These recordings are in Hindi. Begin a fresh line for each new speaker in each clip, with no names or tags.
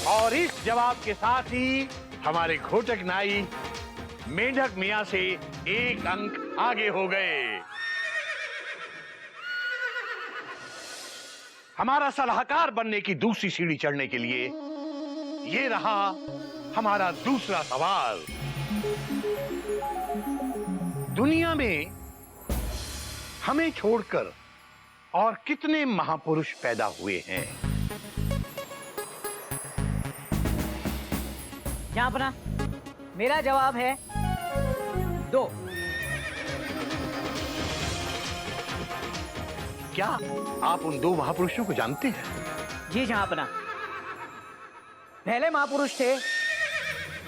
और इस जवाब के साथ ही हमारे घोटक नाई मेंढक मियां से 1 अंक आगे हो गए। हमारा सलाहकार बनने की दूसरी सीढ़ी चढ़ने के लिए ये रहा हमारा दूसरा सवाल। दुनिया में हमें छोड़कर और कितने महापुरुष पैदा हुए हैं?
जहांपना, मेरा जवाब है 2।
क्या आप उन 2 महापुरुषों को जानते हैं?
जी जहांपना, पहले महापुरुष थे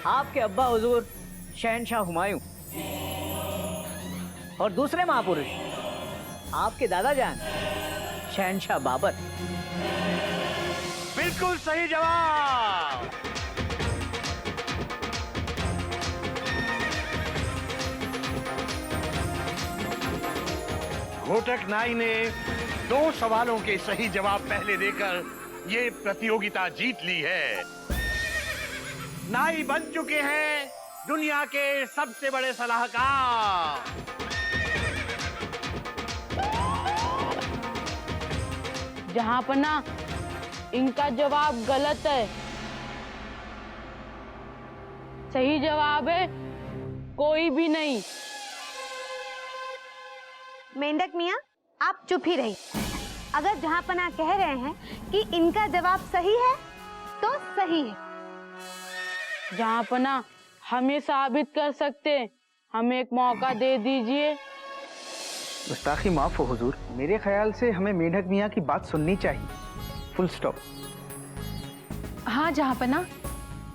आपके अब्बा हुजूर शहनशाह हुमायूं, और दूसरे महापुरुष आपके दादा जान शहनशाह बाबर।
बिल्कुल सही जवाब। घोटक नाई ने 2 सवालों के सही जवाब पहले देकर ये प्रतियोगिता जीत ली है। नाई बन चुके हैं दुनिया के सबसे बड़े सलाहकार।
जहांपना, इनका जवाब गलत है। सही जवाब है कोई भी नहीं।
मेंढक मियां, आप चुप ही रहिए। अगर जहांपना कह रहे हैं कि इनका जवाब सही है तो सही है।
जहांपना, हम ये साबित कर सकते हैं, हमें एक मौका दे दीजिए।
गुस्ताखी माफ हो हुजूर, मेरे ख्याल से हमें मेंढक मियां की बात सुननी चाहिए। Full stop.
हाँ जहांपना,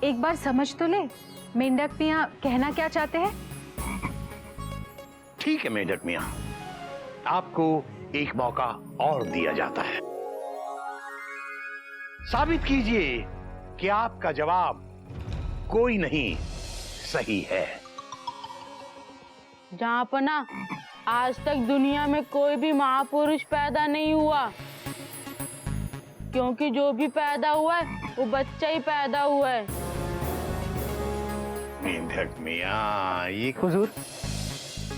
एक बार समझ तो ले मेंढक मियां कहना क्या चाहते हैं।
ठीक है मेंढक मियां, आपको एक मौका और दिया जाता है। साबित कीजिए कि आपका जवाब कोई नहीं सही है।
जहांपना, आज तक दुनिया में कोई भी महापुरुष पैदा नहीं हुआ, क्योंकि जो भी पैदा हुआ है वो बच्चा ही पैदा हुआ है।
मेंढक मियां, ये
हुजूर,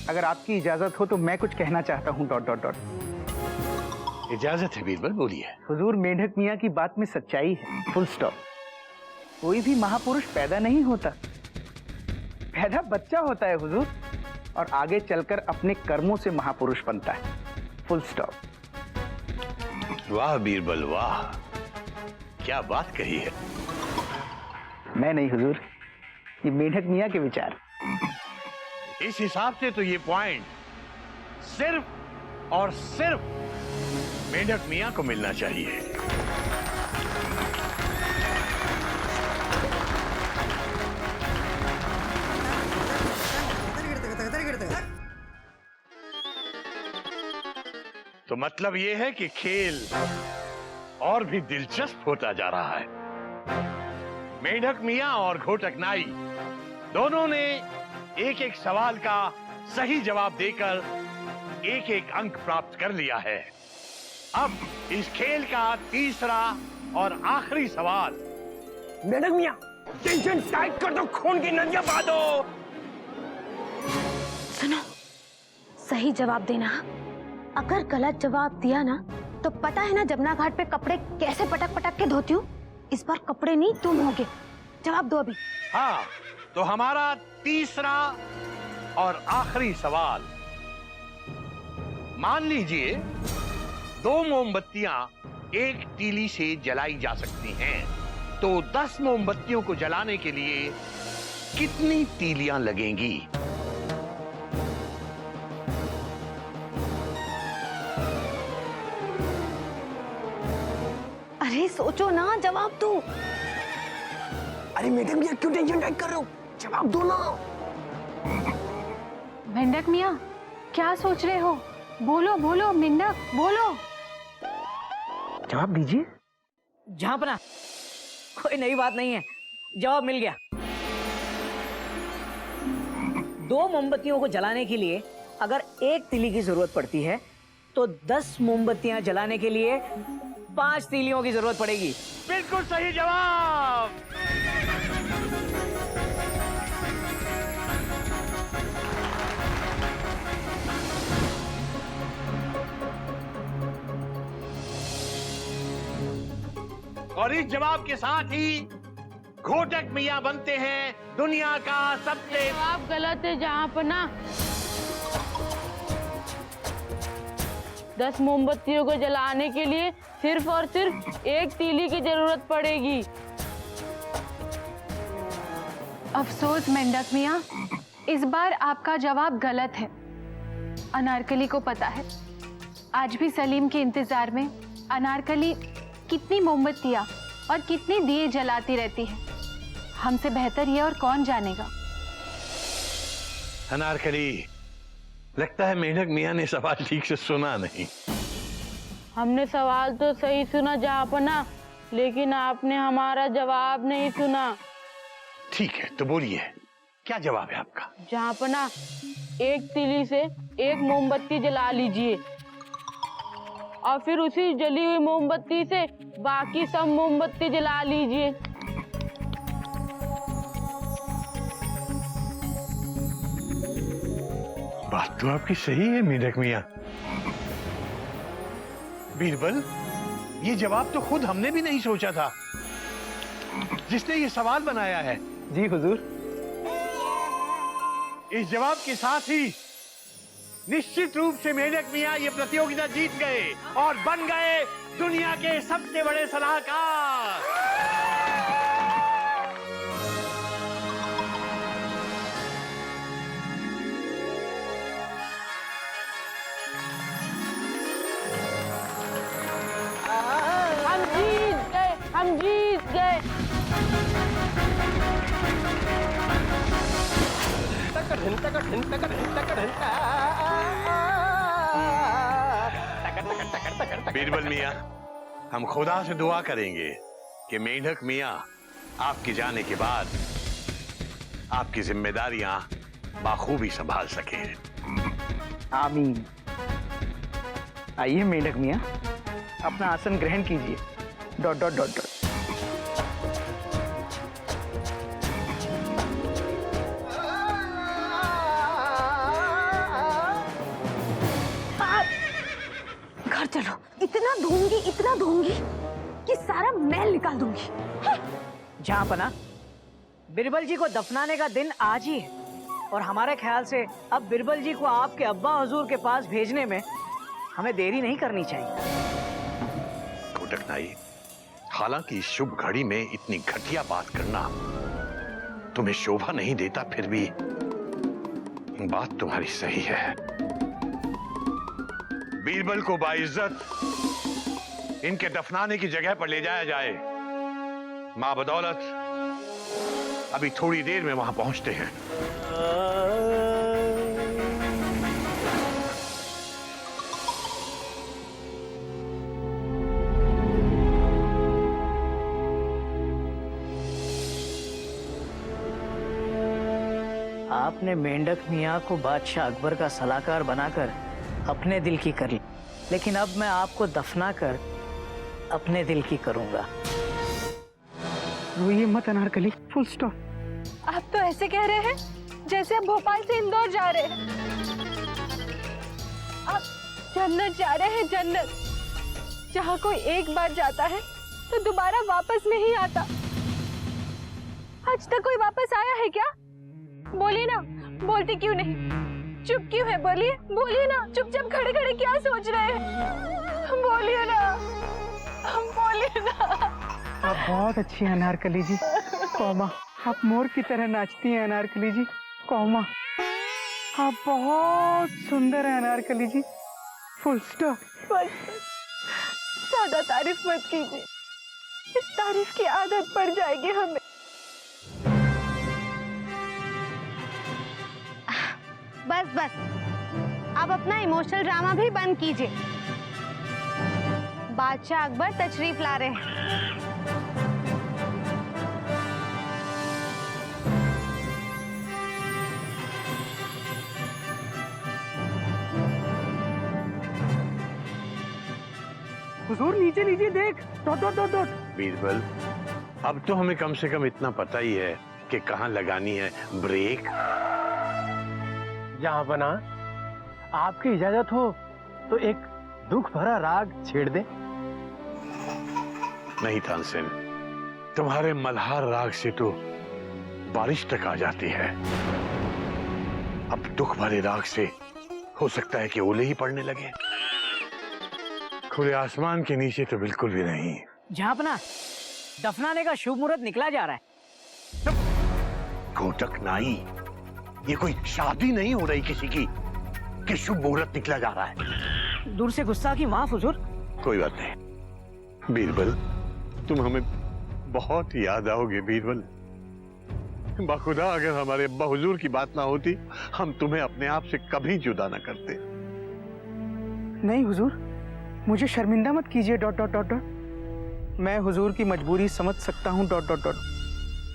अगर आपकी इजाजत हो तो मैं कुछ कहना चाहता हूँ। ...
इजाजत है बीरबल, बोलिए।
हुजूर, मेंढक मियां की बात में सच्चाई है। Full stop. कोई भी महापुरुष पैदा नहीं होता, पैदा बच्चा होता है हुजूर, और आगे चलकर अपने कर्मों से महापुरुष बनता है। Full stop.
वाह बीरबल वाह, क्या बात कही है।
मैं नहीं हुजूर, ये मेंढक मियां के विचार।
इस हिसाब से तो ये पॉइंट सिर्फ और सिर्फ मेंढक मियां को मिलना चाहिए। तो मतलब ये है कि खेल और भी दिलचस्प होता जा रहा है। मेंढक मियां और घोटक नाई दोनों ने एक एक सवाल का सही जवाब देकर एक एक अंक प्राप्त कर लिया है। अब इस खेल का तीसरा और आखिरी सवाल।
मेंढक मियां, टेंशन टाइट कर दो, खून की नदियां बहा दो।
सुनो, सही जवाब देना। अगर गलत जवाब दिया ना तो पता है ना जमुना घाट पे कपड़े कैसे पटक पटक के धोती हूँ। इस बार कपड़े नहीं तुम होगे। जवाब दो अभी।
हाँ, तो हमारा तीसरा और आखिरी सवाल। मान लीजिए 2 मोमबत्तियां एक तीली से जलाई जा सकती हैं, तो 10 मोमबत्तियों को जलाने के लिए कितनी तीलियां लगेंगी?
अरे सोचो ना, जवाब दो।
अरे मैडम यार, क्यों टेंशन टाइट कर रहे हो? जवाब दो ना।
मेंढक मियां, क्या सोच रहे हो? बोलो बोलो मेंढक, बोलो।
जवाब दीजिए।
जहांपना, कोई नई बात नहीं है, जवाब मिल गया। 2 मोमबत्तियों को जलाने के लिए अगर 1 तीली की जरूरत पड़ती है तो 10 मोमबत्तियां जलाने के लिए 5 तीलियों की जरूरत पड़ेगी।
बिल्कुल सही जवाब। और इस जवाब के साथ ही घोटक मियां बनते हैं दुनिया का सबसे।
जवाब गलत है जहाँपना। 10 मोमबत्तियों को जलाने के लिए सिर्फ और सिर्फ एक तीली की जरूरत पड़ेगी।
अफसोस मेंढक मियाँ, इस बार आपका जवाब गलत है। अनारकली को पता है, आज भी सलीम के इंतजार में अनारकली कितनी मोमबत्तियां और कितने दिए जलाती रहती है। हमसे बेहतर ये और कौन जानेगा।
अनारकली, लगता है मेंढक मियां ने सवाल ठीक से सुना नहीं।
हमने सवाल तो सही सुना जहाँपना, लेकिन आपने हमारा जवाब नहीं सुना।
ठीक है, तो बोलिए क्या जवाब है आपका?
जहाँपना, एक तीली से एक मोमबत्ती जला लीजिए और फिर उसी जली हुई मोमबत्ती से बाकी सब मोमबत्ती जला लीजिए।
बात तो आपकी सही है मेंढक मियां। बीरबल, ये जवाब तो खुद हमने भी नहीं सोचा था, जिसने ये सवाल बनाया है।
जी हुजूर।
इस जवाब के साथ ही निश्चित रूप से मेंढक मियां ये प्रतियोगिता जीत गए और बन गए दुनिया के सबसे बड़े सलाहकार।
हम जीत गए, हम जीत गए।
बीरबल मियां, हम खुदा से दुआ करेंगे कि मेंढक मियां आपके जाने के बाद आपकी जिम्मेदारियां बाखूबी संभाल सके।
आमीन। आइए मेंढक मियां, अपना आसन ग्रहण कीजिए। ...
घर चलो, इतना धोऊंगी कि सारा मैल निकाल दूंगी।
जहाँपना, बिरबल जी को दफनाने का दिन आज ही है और हमारे ख्याल से अब बिरबल जी को आपके अब्बा हुजूर के पास भेजने में हमें देरी नहीं करनी चाहिए।
घोटक नाई, हालांकि इस शुभ घड़ी में इतनी घटिया बात करना तुम्हें शोभा नहीं देता, फिर भी बात तुम्हारी सही है। बीरबल को बाइज्जत इनके दफनाने की जगह पर ले जाया जाए। मां बदौलत अभी थोड़ी देर में वहां पहुंचते हैं।
आपने मेंढक मियां को बादशाह अकबर का सलाहकार बनाकर अपने दिल की कर ली, लेकिन अब मैं आपको दफना कर अपने दिल की करूंगा।
रोइए मत अनारकली, फुल स्टॉप।
आप तो ऐसे कह रहे हैं जैसे आप भोपाल से इंदौर जा रहे हैं। आप जन्नत जा रहे हैं, जन्नत, जहाँ कोई एक बार जाता है तो दोबारा वापस नहीं आता। आज तक कोई वापस आया है क्या? बोलिए ना, बोलते क्यों नहीं? चुप क्यों है? बोलिए ना, चुपचाप खड़े खड़े क्या सोच रहे हैं? बोलिए ना, बोलिए ना।
आप बहुत अच्छी हैं अनारकली जी। कौमा, आप मोर की तरह नाचती हैं अनारकली जी। कौमा, आप बहुत सुंदर हैं अनारकली जी। Full stop.
बस ज्यादा तारीफ मत कीजिए, इस तारीफ की आदत पड़ जाएगी हमें।
बस अब अपना इमोशनल ड्रामा भी बंद कीजिए। बादशाह अकबर तशरीफ ला रहे हैं।
हुजूर नीचे नीचे देख, डॉट।
बीरबल, अब तो हमें कम से कम इतना पता ही है कि कहाँ लगानी है ब्रेक।
जहाँपना, आपकी इजाजत हो तो एक दुख भरा राग छेड़ दे।
नहीं तानसेन, तुम्हारे मल्हार राग से तो बारिश तक आ जाती है। अब दुख भरे राग से हो सकता है कि ओले ही पड़ने लगे। खुले आसमान के नीचे तो बिल्कुल भी नहीं।
झांपना, दफनाने का शुभ मुहूर्त निकला जा रहा है।
घोटक नाई, ये कोई शादी नहीं हो रही किसी की कि शुभ मुहूर्त निकला जा रहा है।
दूर से गुस्ताखी माफ हुजूर।
कोई बात नहीं बीरबल, तुम हमें बहुत याद आओगे बीरबल। बाखुदा अगर हमारे अब्बा हुजूर की बात ना होती, हम तुम्हें अपने आप से कभी जुदा ना करते।
नहीं हुजूर, मुझे शर्मिंदा मत कीजिए डॉट डॉट डॉट डॉट। मैं हुजूर की मजबूरी समझ सकता हूँ डॉट डॉट डॉट।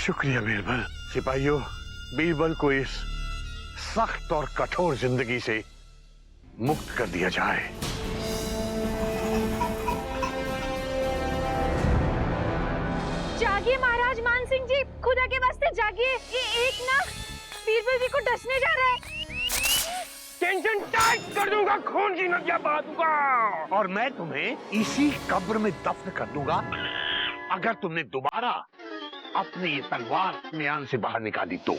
शुक्रिया बीरबल। सिपाहियों, बीरबल को इस सख्त और कठोर जिंदगी से मुक्त कर दिया जाए।
जागिए महाराज मान सिंह जी, खुदा के वास्ते जागिए। ये एक ना बीरबल जी को डसने जा रहा है।
टेंशन टाइट कर दूंगा, खून की नदियां बहा दूंगा।
और मैं तुम्हें इसी कब्र में दफन कर दूंगा अगर तुमने दोबारा अपनी ये तलवार म्यान से बाहर निकाली तो।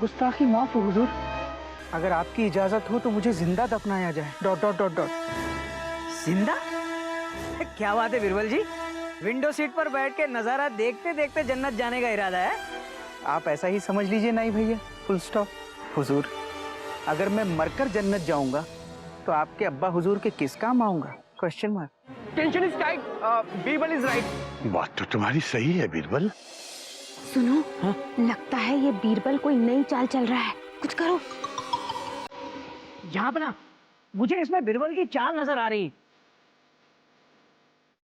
गुस्ताखी माफ हो हुजूर। अगर आपकी इजाजत हो तो मुझे जिंदा दफनाया जाए डॉट डॉट डॉट डॉट।
जिंदा? क्या बात है बिरबल जी, विंडो सीट पर बैठ के नजारा देखते देखते जन्नत जाने का इरादा है?
आप ऐसा ही समझ लीजिए नहीं भैया, फुल स्टॉप। हुजूर, अगर मैं मरकर जन्नत जाऊंगा तो आपके अब्बा हुजूर के किस काम आऊंगा? Question mark.
Tension is tight, Birbal is right.
बात तो तुम्हारी सही है बीरबल।
सुनो, लगता है ये बीरबल कोई नई चाल चल रहा है, कुछ करो।
झांपना, मुझे इसमें बिरबल की चाल नजर आ रही।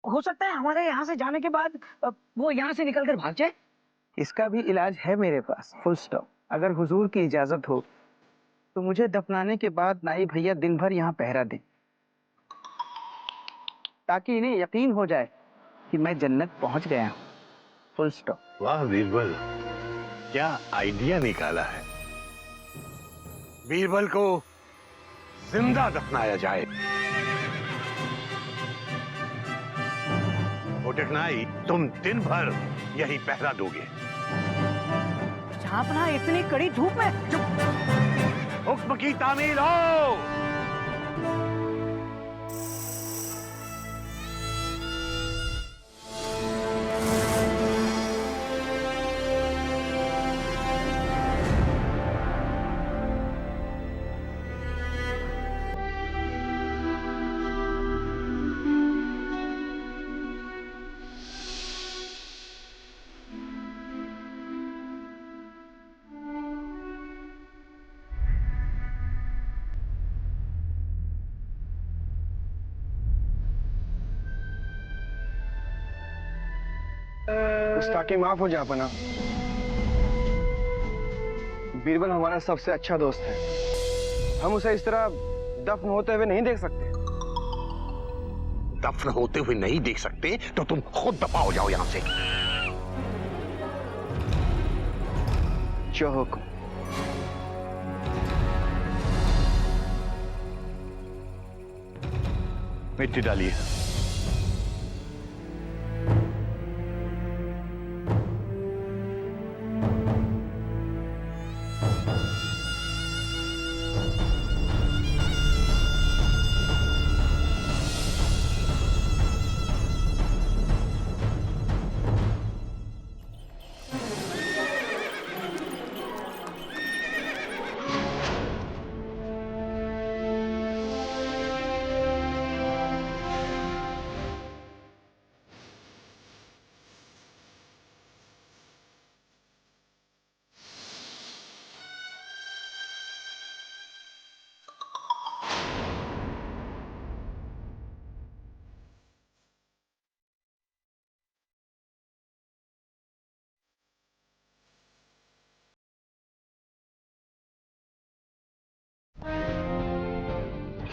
हो सकता है हमारे यहाँ से जाने के बाद वो यहाँ से निकलकर भाग जाए।
इसका भी इलाज है मेरे पास, फुल स्टॉप। अगर हुजूर की इजाजत हो तो मुझे दफनाने के बाद नाई भैया दिन भर यहाँ पहरा दें, ताकि इन्हें यकीन हो जाए कि मैं जन्नत पहुंच गया हूँ, फुल स्टॉप।
वाह बीरबल, क्या आइडिया निकाला है। बीरबल को जिंदा दफनाया जाए। घोटक नाई, तुम दिन भर यही पहरा दोगे।
झांपना, इतनी कड़ी धूप में?
हुक्म की तामील हो।
गुस्ताखी माफ हो जापना। बीरबल हमारा सबसे अच्छा दोस्त है, हम उसे इस तरह दफन होते हुए नहीं देख सकते।
दफन होते हुए नहीं देख सकते तो तुम खुद दफा हो जाओ यहां से।
जो हुक्म।
मिट्टी डालिए।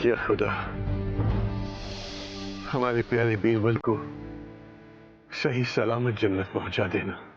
या खुदा, हमारे प्यारे बीरबल को सही सलामत जन्नत पहुंचा देना।